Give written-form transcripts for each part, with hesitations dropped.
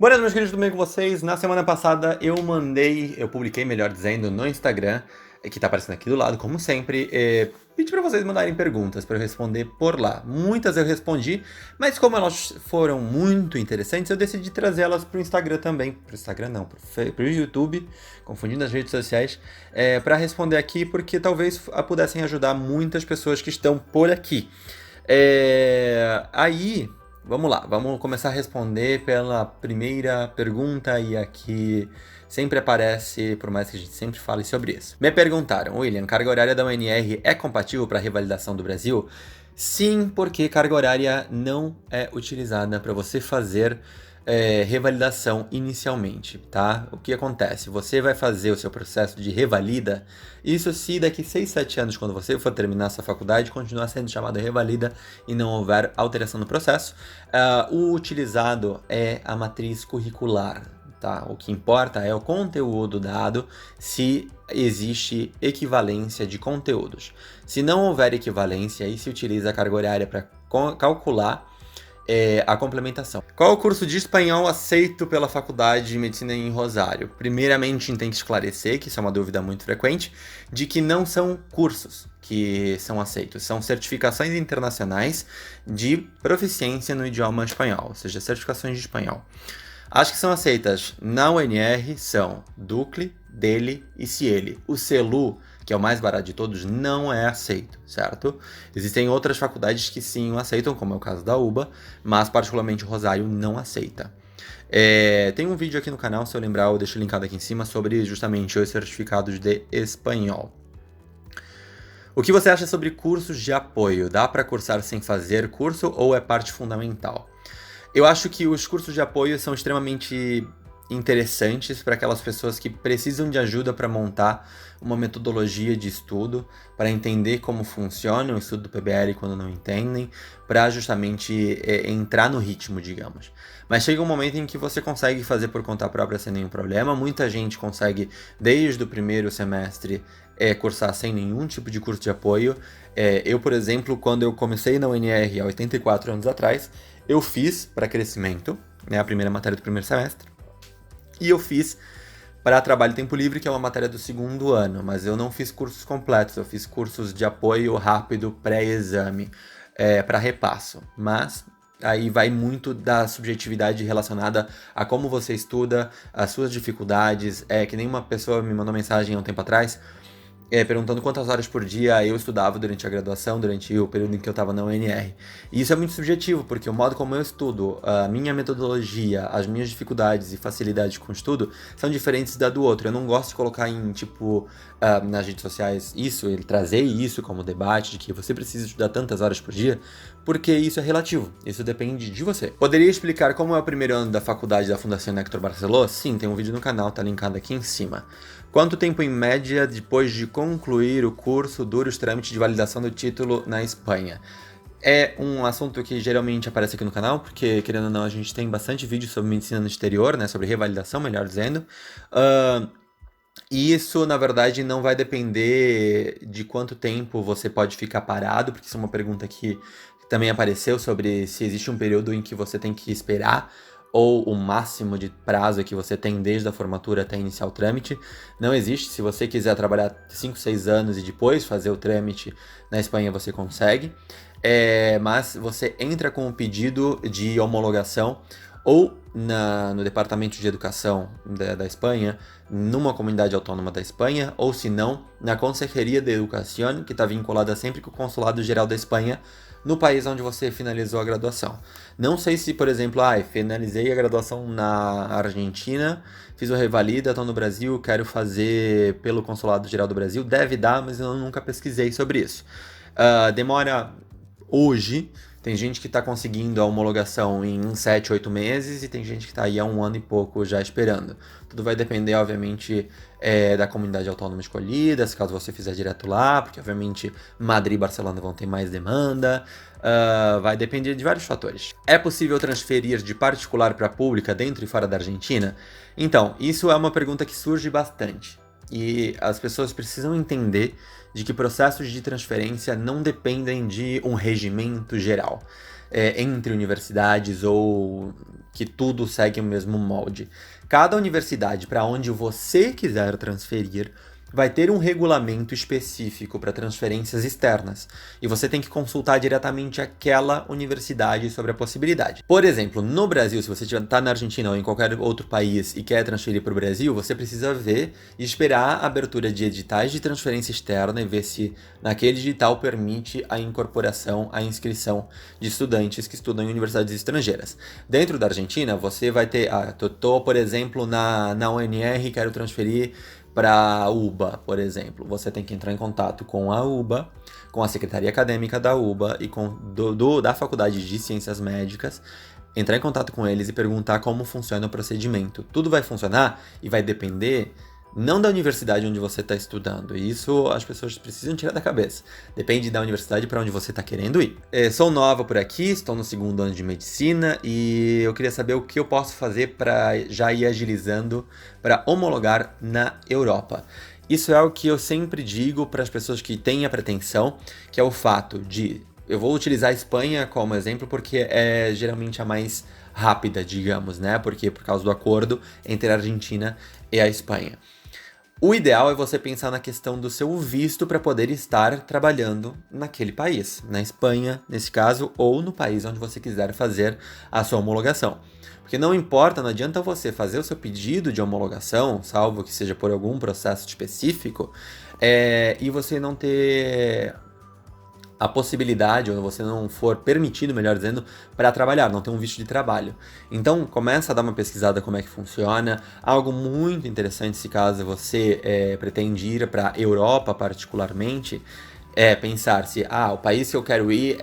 Buenas, meus queridos, tudo bem com vocês? Na semana passada eu publiquei, melhor dizendo, no Instagram, que tá aparecendo aqui do lado, como sempre, pedi pra vocês mandarem perguntas pra eu responder por lá. Muitas eu respondi, mas como elas foram muito interessantes, eu decidi trazê-las pro Instagram também. Pro Instagram não, pro YouTube, confundindo as redes sociais, pra responder aqui, porque talvez pudessem ajudar muitas pessoas que estão por aqui. Aí, vamos lá, vamos começar a responder pela primeira pergunta e aqui sempre aparece, por mais que a gente sempre fale sobre isso. Me perguntaram, William, carga horária da UNR é compatível para a revalidação do Brasil? Sim, porque carga horária não é utilizada para você fazer revalidação inicialmente, tá? O que acontece? Você vai fazer o seu processo de revalida, isso se daqui 6, 7 anos, quando você for terminar sua faculdade, continuar sendo chamado revalida e não houver alteração no processo, o utilizado é a matriz curricular, tá? O que importa é o conteúdo dado, se existe equivalência de conteúdos. Se não houver equivalência, aí se utiliza a carga horária para calcular a complementação. Qual é o curso de espanhol aceito pela Faculdade de Medicina em Rosário? Primeiramente, tem que esclarecer, que isso é uma dúvida muito frequente, de que não são cursos que são aceitos, são certificações internacionais de proficiência no idioma espanhol, ou seja, certificações de espanhol. As que são aceitas na UNR são DUCLE, DELE e CIELE. O CELU, que é o mais barato de todos, não é aceito, certo? Existem outras faculdades que sim o aceitam, como é o caso da UBA, mas particularmente o Rosário não aceita. Tem um vídeo aqui no canal, se eu lembrar, eu deixo linkado aqui em cima, sobre justamente os certificados de espanhol. O que você acha sobre cursos de apoio? Dá para cursar sem fazer curso ou é parte fundamental? Eu acho que os cursos de apoio são extremamente interessantes para aquelas pessoas que precisam de ajuda para montar uma metodologia de estudo, para entender como funciona o estudo do PBL quando não entendem, para justamente entrar no ritmo, digamos. Mas chega um momento em que você consegue fazer por conta própria sem nenhum problema. Muita gente consegue, desde o primeiro semestre, cursar sem nenhum tipo de curso de apoio. Eu, por exemplo, quando eu comecei na UNR há 84 anos atrás, eu fiz para crescimento, né, a primeira matéria do primeiro semestre, e eu fiz para trabalho e tempo livre, que é uma matéria do segundo ano, mas eu não fiz cursos completos, eu fiz cursos de apoio rápido pré-exame, para repasso, mas aí vai muito da subjetividade relacionada a como você estuda, as suas dificuldades. Que nem uma pessoa me mandou mensagem há um tempo atrás, perguntando quantas horas por dia eu estudava durante a graduação, durante o período em que eu estava na UNR. E isso é muito subjetivo, porque o modo como eu estudo, a minha metodologia, as minhas dificuldades e facilidades com o estudo são diferentes da do outro. Eu não gosto de colocar em, nas redes sociais trazer isso como debate, de que você precisa estudar tantas horas por dia, porque isso é relativo, isso depende de você. Poderia explicar como é o primeiro ano da faculdade da Fundação Héctor Barceló? Sim, tem um vídeo no canal, tá linkado aqui em cima. Quanto tempo, em média, depois de concluir o curso, dura os trâmites de validação do título na Espanha? É um assunto que geralmente aparece aqui no canal, porque, querendo ou não, a gente tem bastante vídeo sobre medicina no exterior, né, sobre revalidação, melhor dizendo. E isso, na verdade, não vai depender de quanto tempo você pode ficar parado, porque isso é uma pergunta que também apareceu sobre se existe um período em que você tem que esperar, ou o máximo de prazo que você tem desde a formatura até iniciar o trâmite. Não existe. Se você quiser trabalhar 5, 6 anos e depois fazer o trâmite na Espanha, você consegue. Mas você entra com um pedido de homologação ou no Departamento de Educação da Espanha, numa comunidade autônoma da Espanha, ou se não, na Consejería de Educación, que está vinculada sempre com o Consulado Geral da Espanha, no país onde você finalizou a graduação. Não sei se, por exemplo, finalizei a graduação na Argentina, fiz o revalida, estou no Brasil, quero fazer pelo Consulado Geral do Brasil. Deve dar, mas eu nunca pesquisei sobre isso. Demora hoje. Tem gente que está conseguindo a homologação em 7, 8 meses e tem gente que está aí há 1 ano e pouco já esperando. Tudo vai depender, obviamente, da comunidade autônoma escolhida, se caso você fizer direto lá, porque, obviamente, Madrid e Barcelona vão ter mais demanda. Vai depender de vários fatores. É possível transferir de particular para pública dentro e fora da Argentina? Então, isso é uma pergunta que surge bastante. e as pessoas precisam entender de que processos de transferência não dependem de um regimento geral entre universidades ou que tudo segue o mesmo molde. Cada universidade para onde você quiser transferir vai ter um regulamento específico para transferências externas e você tem que consultar diretamente aquela universidade sobre a possibilidade. Por exemplo, no Brasil, se você está na Argentina ou em qualquer outro país e quer transferir para o Brasil, você precisa ver e esperar a abertura de editais de transferência externa e ver se naquele edital permite a incorporação, a inscrição de estudantes que estudam em universidades estrangeiras. Dentro da Argentina, você vai ter, por exemplo, na UNR, quero transferir para a UBA, por exemplo. Você tem que entrar em contato com a UBA, com a Secretaria Acadêmica da UBA e da Faculdade de Ciências Médicas, entrar em contato com eles e perguntar como funciona o procedimento. Tudo vai funcionar e vai depender não da universidade onde você está estudando. Isso as pessoas precisam tirar da cabeça. Depende da universidade para onde você está querendo ir. Sou nova por aqui, estou no 2º ano de medicina e eu queria saber o que eu posso fazer para já ir agilizando para homologar na Europa. Isso é o que eu sempre digo para as pessoas que têm a pretensão, que é o fato de... Eu vou utilizar a Espanha como exemplo porque é geralmente a mais rápida, digamos, né? Porque por causa do acordo entre a Argentina e a Espanha. O ideal é você pensar na questão do seu visto para poder estar trabalhando naquele país, na Espanha, nesse caso, ou no país onde você quiser fazer a sua homologação. Porque não importa, não adianta você fazer o seu pedido de homologação, salvo que seja por algum processo específico, e você não ter a possibilidade, ou você não for permitido, melhor dizendo, para trabalhar, não ter um visto de trabalho. Então, começa a dar uma pesquisada como é que funciona. Algo muito interessante, se caso você pretende ir para a Europa particularmente, é pensar se o país que eu quero ir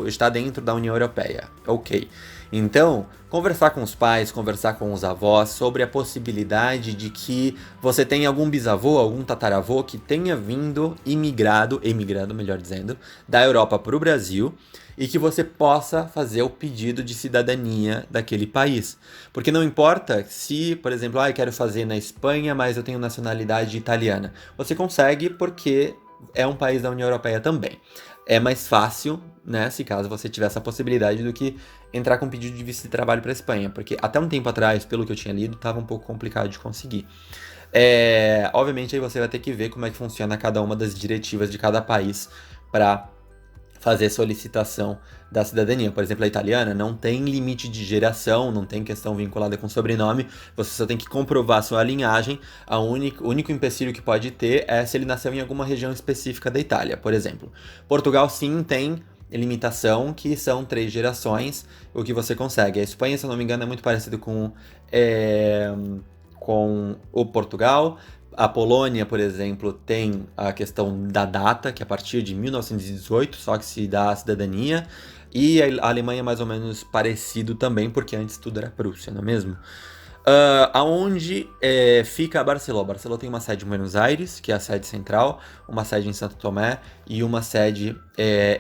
está dentro da União Europeia. Ok. Então, conversar com os pais, conversar com os avós sobre a possibilidade de que você tenha algum bisavô, algum tataravô que tenha emigrado, melhor dizendo, da Europa para o Brasil e que você possa fazer o pedido de cidadania daquele país. Porque não importa se, por exemplo, eu quero fazer na Espanha, mas eu tenho nacionalidade italiana. Você consegue porque é um país da União Europeia também. É mais fácil, né, se caso você tiver essa possibilidade, do que entrar com pedido de visto de trabalho para a Espanha, porque até um tempo atrás, pelo que eu tinha lido, estava um pouco complicado de conseguir. Obviamente aí você vai ter que ver como é que funciona cada uma das diretivas de cada país para fazer solicitação da cidadania. Por exemplo, a italiana não tem limite de geração, não tem questão vinculada com sobrenome, você só tem que comprovar sua linhagem. O único empecilho que pode ter é se ele nasceu em alguma região específica da Itália, por exemplo. Portugal sim tem limitação, que são 3 gerações, o que você consegue. A Espanha, se eu não me engano, é muito parecido com o Portugal. A Polônia, por exemplo, tem a questão da data, que é a partir de 1918, só que se dá a cidadania. E a Alemanha é mais ou menos parecido também, porque antes tudo era Prússia, não é mesmo? Aonde fica a Barcelona? Barcelona tem uma sede em Buenos Aires, que é a sede central, uma sede em Santo Tomé e uma sede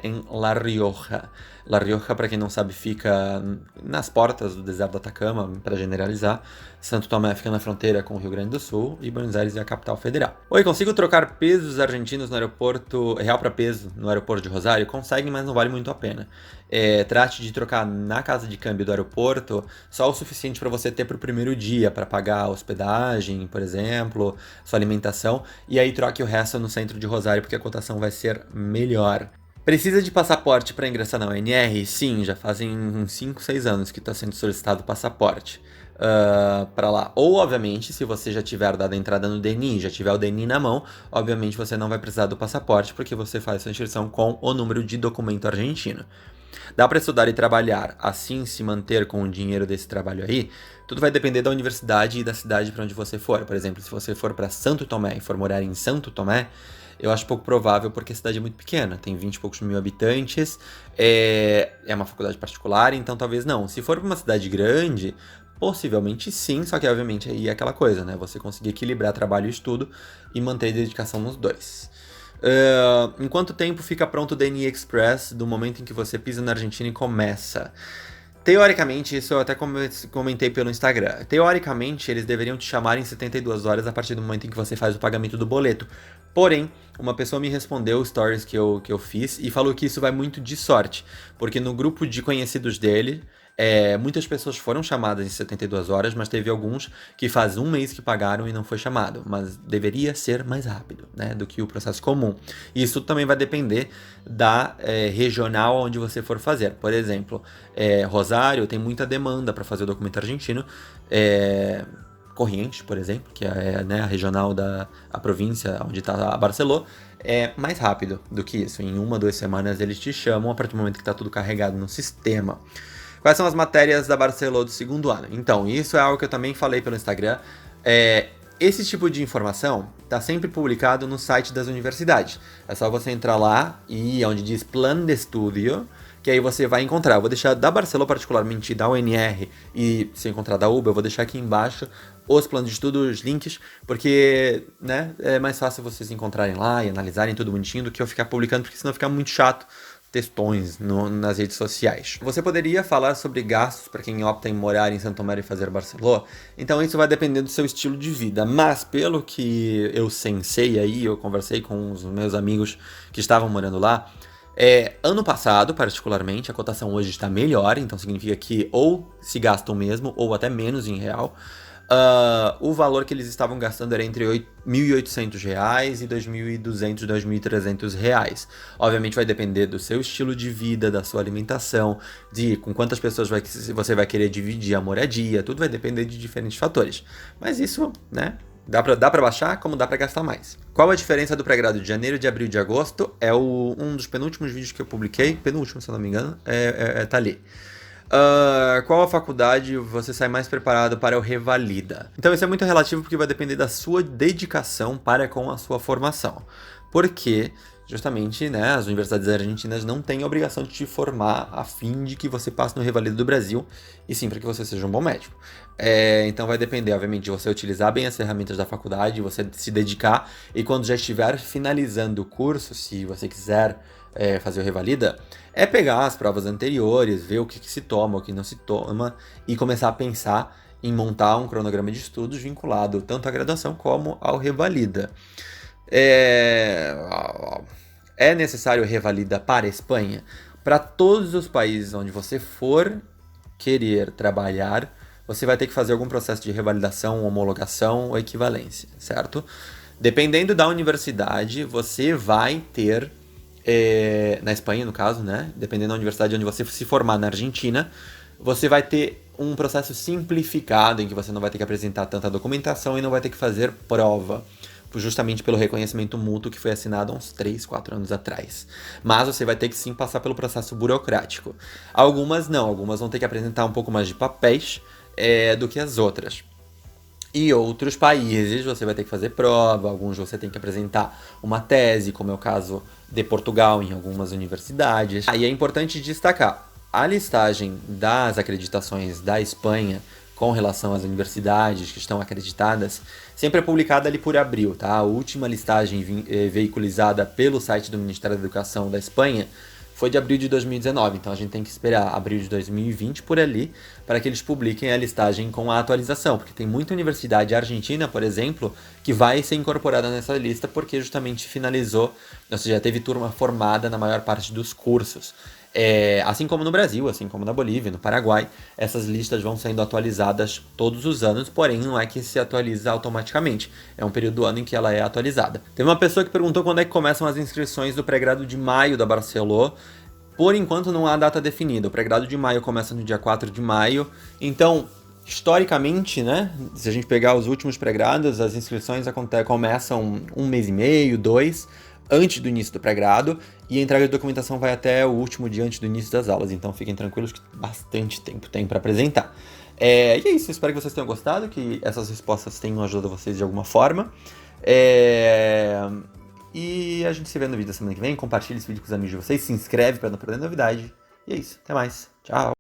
em La Rioja. La Rioja, para quem não sabe, fica nas portas do deserto do Atacama, para generalizar. Santo Tomé fica na fronteira com o Rio Grande do Sul e Buenos Aires é a capital federal. Oi, consigo trocar pesos argentinos no aeroporto, real para peso, no aeroporto de Rosário? Consegue, mas não vale muito a pena. Trate de trocar na casa de câmbio do aeroporto só o suficiente para você ter para o primeiro dia, para pagar a hospedagem, por exemplo, sua alimentação, e aí troque o resto no centro de Rosário, porque a cotação vai ser melhor. Precisa de passaporte para ingressar na UNR? Sim, já fazem uns 5, 6 anos que está sendo solicitado o passaporte para lá. Ou, obviamente, se você já tiver dado a entrada no DNI, já tiver o DNI na mão, obviamente você não vai precisar do passaporte, porque você faz sua inscrição com o número de documento argentino. Dá para estudar e trabalhar, assim se manter com o dinheiro desse trabalho aí? Tudo vai depender da universidade e da cidade para onde você for. Por exemplo, se você for para Santo Tomé e for morar em Santo Tomé, eu acho pouco provável porque a cidade é muito pequena, tem 20 e poucos mil habitantes, é uma faculdade particular, então talvez não. Se for para uma cidade grande, possivelmente sim, só que obviamente aí é aquela coisa, né? Você conseguir equilibrar trabalho e estudo e manter dedicação nos dois. Em quanto tempo fica pronto o DNI Express do momento em que você pisa na Argentina e começa? Teoricamente, isso eu até comentei pelo Instagram. Teoricamente, eles deveriam te chamar em 72 horas a partir do momento em que você faz o pagamento do boleto. Porém, uma pessoa me respondeu os stories que eu fiz e falou que isso vai muito de sorte. Porque no grupo de conhecidos dele, muitas pessoas foram chamadas em 72 horas, mas teve alguns que faz um mês que pagaram e não foi chamado. Mas deveria ser mais rápido, né, do que o processo comum. E isso também vai depender da regional onde você for fazer. Por exemplo, Rosário tem muita demanda para fazer o documento argentino. Corrientes, por exemplo, que é, né, a regional a província onde está a Barceló, é mais rápido do que isso. Em 1, 2 semanas eles te chamam a partir do momento que está tudo carregado no sistema. Quais são as matérias da Barceló do segundo ano? Então, isso é algo que eu também falei pelo Instagram. Esse tipo de informação está sempre publicado no site das universidades. É só você entrar lá e onde diz Plan de Estudio, que aí você vai encontrar. Eu vou deixar da Barceló particularmente, da UNR, e se encontrar da UBA, eu vou deixar aqui embaixo os planos de estudo, os links, porque, né, é mais fácil vocês encontrarem lá e analisarem tudo bonitinho do que eu ficar publicando, porque senão fica muito chato textões nas redes sociais. Você poderia falar sobre gastos para quem opta em morar em Santo Tomé e fazer Barceló? Então isso vai depender do seu estilo de vida, mas pelo que eu sensei aí, eu conversei com os meus amigos que estavam morando lá, ano passado, particularmente, a cotação hoje está melhor, então significa que ou se gastam mesmo, ou até menos em real. O valor que eles estavam gastando era entre R$ 1.800 e R$ 2.200, R$ 2.300. Obviamente vai depender do seu estilo de vida, da sua alimentação, de com quantas pessoas você vai querer dividir a moradia, tudo vai depender de diferentes fatores. Mas isso, né, dá pra baixar, como dá pra gastar mais. Qual a diferença do pré-grado de janeiro, de abril e de agosto? É um dos penúltimos vídeos que eu publiquei, penúltimo se eu não me engano, tá ali. Qual a faculdade você sai mais preparado para o Revalida? Então isso é muito relativo porque vai depender da sua dedicação para com a sua formação. Porque, justamente, né, as universidades argentinas não têm a obrigação de te formar a fim de que você passe no Revalida do Brasil, e sim para que você seja um bom médico. Então vai depender, obviamente, de você utilizar bem as ferramentas da faculdade, você se dedicar, e quando já estiver finalizando o curso, se você quiser fazer o Revalida, pegar as provas anteriores, ver o que se toma, o que não se toma, e começar a pensar em montar um cronograma de estudos vinculado tanto à graduação como ao Revalida. É necessário Revalida para a Espanha? Para todos os países onde você for querer trabalhar, você vai ter que fazer algum processo de revalidação, homologação ou equivalência, certo? Dependendo da universidade, você vai ter na Espanha, no caso, né? Dependendo da universidade onde você se formar na Argentina, você vai ter um processo simplificado em que você não vai ter que apresentar tanta documentação e não vai ter que fazer prova, justamente pelo reconhecimento mútuo que foi assinado há uns 3, 4 anos atrás. Mas você vai ter que sim passar pelo processo burocrático. Algumas não, algumas vão ter que apresentar um pouco mais de papéis do que as outras. E outros países você vai ter que fazer prova, alguns você tem que apresentar uma tese, como é o caso de Portugal em algumas universidades. E é importante destacar, a listagem das acreditações da Espanha com relação às universidades que estão acreditadas sempre é publicada ali por abril, tá? A última listagem veiculada pelo site do Ministério da Educação da Espanha foi de abril de 2019, então a gente tem que esperar abril de 2020 por ali para que eles publiquem a listagem com a atualização, porque tem muita universidade argentina, por exemplo, que vai ser incorporada nessa lista porque justamente finalizou, ou seja, teve turma formada na maior parte dos cursos. Assim como no Brasil, assim como na Bolívia, no Paraguai, essas listas vão sendo atualizadas todos os anos, porém não é que se atualiza automaticamente, é um período do ano em que ela é atualizada. Teve uma pessoa que perguntou quando é que começam as inscrições do pré-grado de maio da Barceló. Por enquanto não há data definida, o pré-grado de maio começa no dia 4 de maio, então historicamente, né, se a gente pegar os últimos pré-grados, as inscrições começam 1 mês e meio, 2, antes do início do pré-grado, e a entrega de documentação vai até o último dia antes do início das aulas, então fiquem tranquilos que bastante tempo tem para apresentar. E é isso, espero que vocês tenham gostado, que essas respostas tenham ajudado vocês de alguma forma. E a gente se vê no vídeo da semana que vem, compartilhe esse vídeo com os amigos de vocês, se inscreve para não perder novidade, e é isso, até mais, tchau!